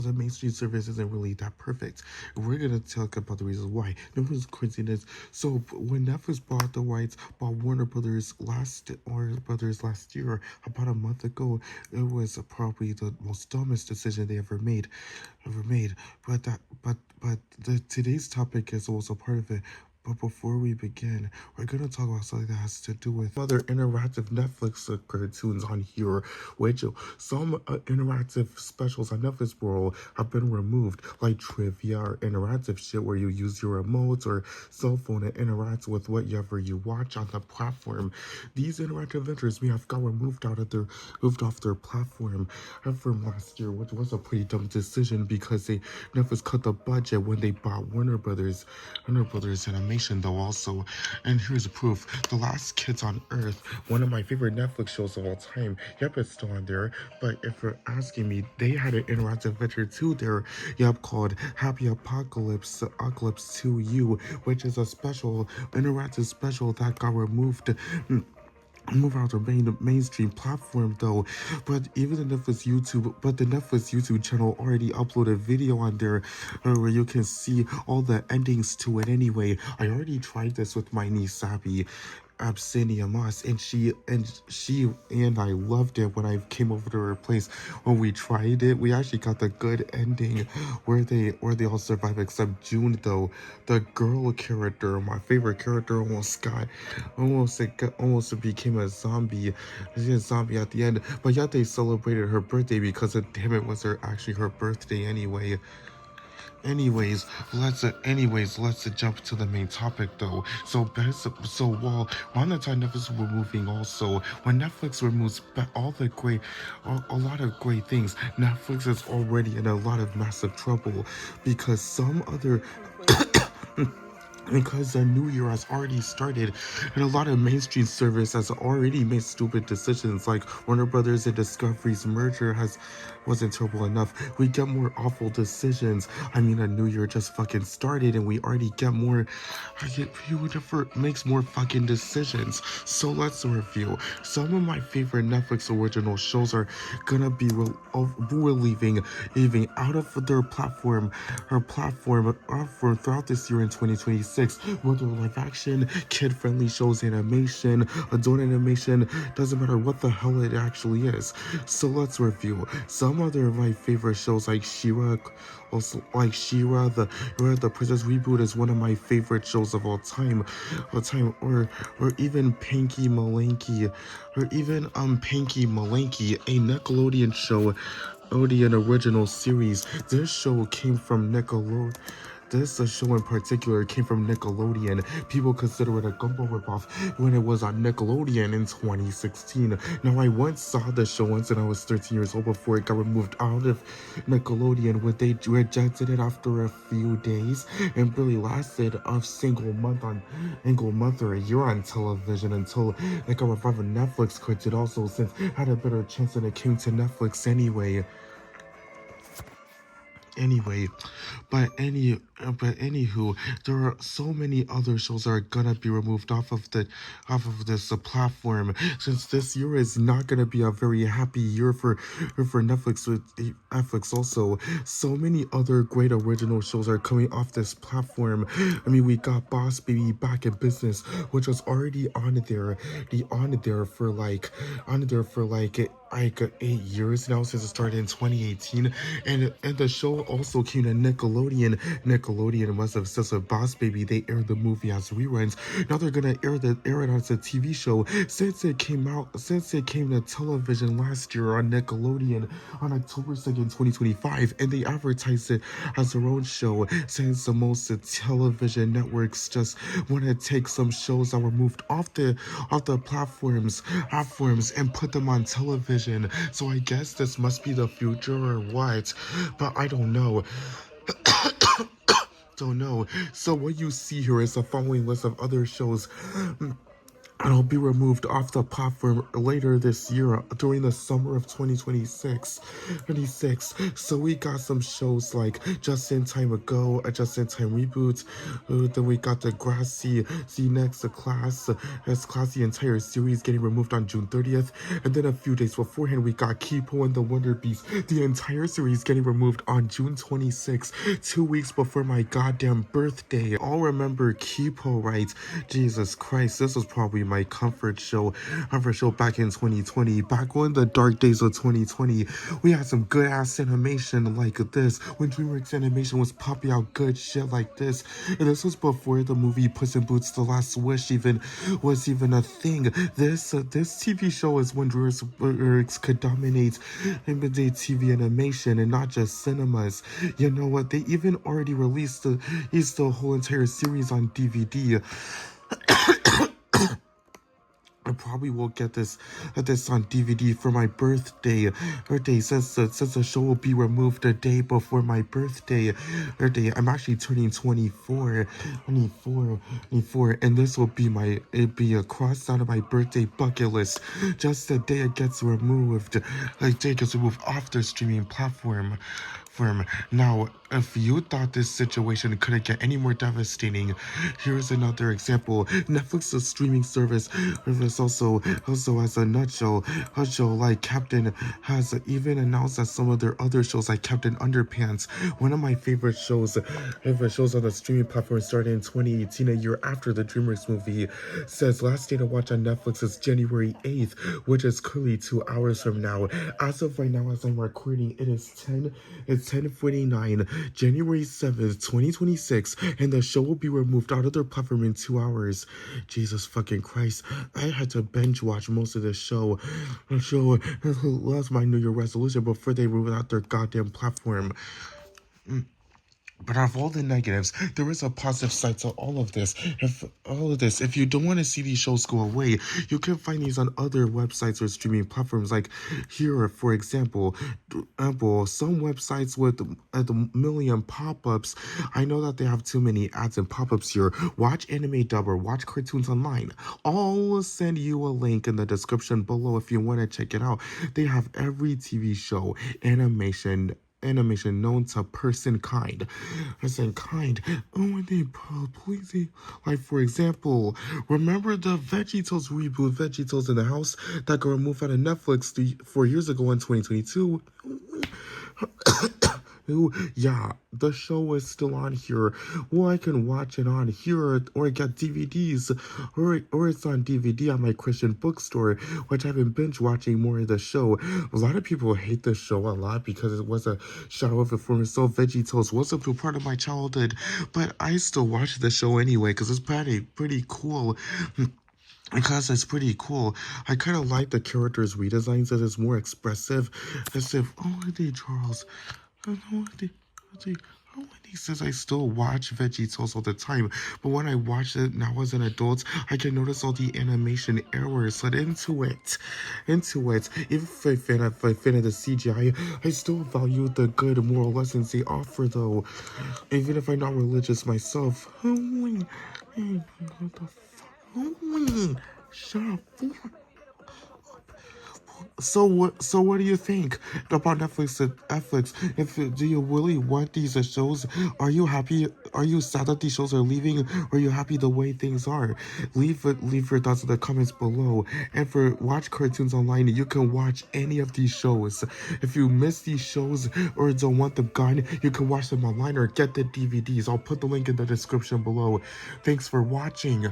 the mainstream service isn't really that perfect. We're gonna talk about the reasons why. Number one craziness. So when Netflix bought the rights, bought Warner Brothers last year, about a month ago, it was probably the most dumbest decision they ever made. But today's topic is also part of it. But before we begin, we're gonna talk about something that has to do with other interactive Netflix cartoons on here, which some interactive specials on Netflix World have been removed, like trivia or interactive shit where you use your remote or cell phone and interact with whatever you watch on the platform. These interactive adventures we have got moved off their platform from last year, which was a pretty dumb decision because Netflix cut the budget when they bought Warner Brothers Animation though also. And here's proof. The Last Kids on Earth, one of my favorite Netflix shows of all time. Yep, it's still on there. But if you're asking me, they had an interactive adventure too there. Yep, called Happy Apocalypse 2U, which is a special interactive special that got removed move out of the mainstream platform though. But even the Netflix YouTube channel already uploaded video on there where you can see all the endings to it anyway. I already tried this with my niece Abby, Absinia Moss, and she and I loved it when I came over to her place. When we tried it, we actually got the good ending where they all survive except June though. The girl character, my favorite character, almost became a zombie. She's a zombie at the end, but yet they celebrated her birthday because damn it was actually her birthday anyway. Let's jump to the main topic though. So while on the time Netflix were moving also, when Netflix removes all the a lot of great things, Netflix is already in a lot of massive trouble because some other because the new year has already started and a lot of mainstream service has already made stupid decisions, like Warner Brothers and Discovery's merger wasn't terrible enough. We get more awful decisions. I mean, a new year just fucking started and we already get more. Whoever makes more fucking decisions. So let's review. Some of my favorite Netflix original shows are gonna be leaving out of their platform for throughout this year in 2026, whether live action, kid-friendly shows, animation, adult animation, doesn't matter what the hell it actually is. So let's review. Some other of my favorite shows like She-Ra, the Princess Reboot is one of my favorite shows of all time, or even Pinky Malenky, a Nickelodeon show, Odeon original series. This show came from Nickelodeon. This show in particular came from Nickelodeon. People consider it a Gumball ripoff when it was on Nickelodeon in 2016. Now, I once saw the show once and I was 13 years old before it got removed out of Nickelodeon, where they rejected it after a few days and barely lasted a single month or a year on television until it got revived on Netflix, which it also since had a better chance when it came to Netflix anyway. Anyway, but anywho, there are so many other shows that are gonna be removed off of this platform, since this year is not gonna be a very happy year for Netflix. With Netflix also, so many other great original shows are coming off this platform. I mean, we got Boss Baby Back in Business, which was already on there for like 8 years now since it started in 2018, and the show also came to Nickelodeon. Nickelodeon was obsessed with Boss Baby. They aired the movie as reruns. Now they're gonna air it as a TV show since it came to television last year on Nickelodeon on October 2nd, 2025, and they advertised it as their own show since the most television networks just want to take some shows that were moved off the platforms and put them on television. So I guess this must be the future or what, but I don't know. Don't know. So what you see here is the following list of other shows and it'll be removed off the platform later this year during the summer of 2026. So we got some shows like Just in Time Ago, a Just in Time reboot. Then we got the Grassy See Next Class, as Class the entire series getting removed on June 30th. And then a few days beforehand, we got Kipo and the Wonderbeast, the entire series getting removed on June 26th, 2 weeks before my goddamn birthday. I'll remember Kipo, right? Jesus Christ, this was probably my comfort show back in 2020. Back when the dark days of 2020, we had some good ass animation like this. When DreamWorks Animation was popping out good shit like this, and this was before the movie Puss in Boots: The Last Wish was even a thing. This TV show is when DreamWorks could dominate TV animation and not just cinemas. You know what? They even already released the whole entire series on DVD. I probably will get this on DVD for my birthday. Since the show will be removed a day before my birthday. I'm actually turning 24, and this will be a cross out of my birthday bucket list. Just the day it gets removed, off the streaming platform. Now, if you thought this situation couldn't get any more devastating, here's another example. Netflix's streaming service also has a nutshell. A show like Captain has even announced that some of their other shows like Captain Underpants, one of my favorite shows on the streaming platform, started in 2018, a year after the DreamWorks movie, says last day to watch on Netflix is January 8th, which is clearly 2 hours from now. As of right now, as I'm recording, it's 10:49, January 7th, 2026, and the show will be removed out of their platform in 2 hours. Jesus fucking Christ. I had to binge watch most of the show. That's my New Year resolution before they remove out their goddamn platform. But out of all the negatives, there is a positive side to all of this. If you don't want to see these shows go away, you can find these on other websites or streaming platforms. Like here, for example, some websites with a million pop-ups. I know that they have too many ads and pop-ups here. Watch Anime Dub or Watch Cartoons Online. I'll send you a link in the description below if you want to check it out. They have every TV show, animation known to person-kind. Please, like for example, remember the VeggieTales reboot, VeggieTales in the House, that got removed out of Netflix 4 years ago in 2022? Yeah, the show is still on here. Well, I can watch it on here or get DVDs, or it's on DVD at my Christian bookstore, which I've been binge watching more of the show. A lot of people hate the show a lot because it was a shadow of a former self. VeggieTales was a part of my childhood, but I still watch the show anyway because it's pretty cool. Because it's pretty cool. I kind of like the characters' redesigns, that it's more expressive. As if, Charles. He says I still watch VeggieTales all the time, but when I watch it now as an adult, I can notice all the animation errors. But into it. If I fan of the CGI, I still value the good moral lessons they offer, though. Even if I'm not religious myself. What the fuck? Shut up. So what do you think about Netflix? Do you really want these shows? Are you happy? Are you sad that these shows are leaving? Or are you happy the way things are? Leave your thoughts in the comments below. And for Watch Cartoons Online, you can watch any of these shows. If you miss these shows or don't want them gone, you can watch them online or get the DVDs. I'll put the link in the description below. Thanks for watching.